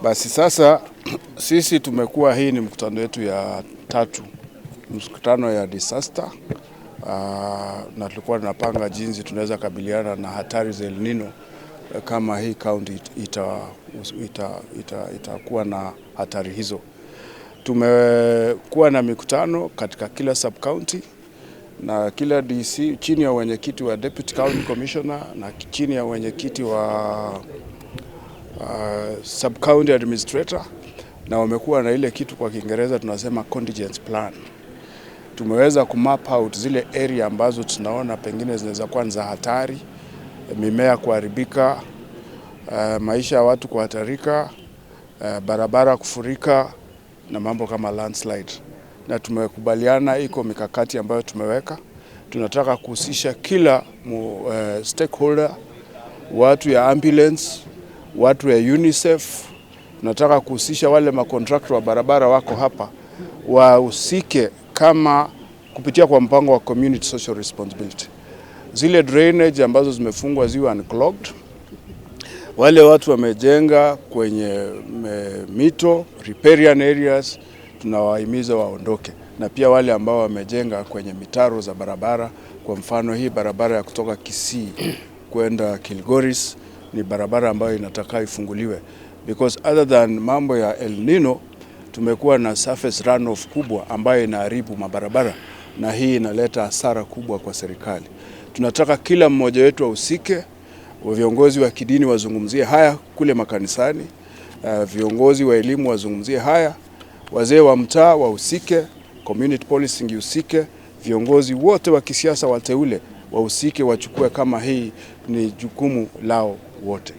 Basi sasa sisi tumekuwa, hii ni mkutano wetu ya 3, mkutano ya disaster, na tulikuwa tunapanga jinsi tunaweza kabiliana na hatari za El-NINO kama hii county itakuwa na hatari hizo. Tumekuwa na mikutano katika kila sub county na kila DC chini ya wenyekiti wa Deputy County Commissioner na chini ya wenyekiti wa sub county administrator, na wamekuwa na ile kitu kwa Kiingereza tunasema contingency plan. Tumeweza kumap out zile area ambazo tunaona pengine zinaweza kuwa za hatari, mimea kuharibika, maisha ya watu kuhatarika, barabara kufurika na mambo kama landslide. Na tumekubaliana iko mikakati ambayo tumeweka. Tunataka kuhusisha kila stakeholder, watu ya ambulance, watu ya UNICEF. Tunataka kuhusisha wale makontrakta wa barabara wako hapa wahusike kama kupitia kwa mpango wa community social responsibility. Zile drainage ambazo zimefungwa ziwe unclogged. Wale watu wamejenga kwenye mito, riparian areas, tunawahimiza waondoke. Na pia wale ambao wamejenga kwenye mitaro za barabara, kwa mfano hii barabara ya kutoka Kisii kwenda Kilgoris ni barabara ambayo inataka ifunguliwe, because other than mambo ya El-NINO tumekuwa na surface runoff kubwa ambayo inaharibu mabarabara, na hii inaleta hasara kubwa kwa serikali. Tunataka kila mmoja wetu ahusike, viongozi wa kidini wazungumzie haya kule makanisani, viongozi wa elimu wazungumzie haya, wazee wa mtaa wahusike, community policing ihusike, viongozi wote wa kisiasa wateule wahusike, wachukue kama hii ni jukumu lao wote.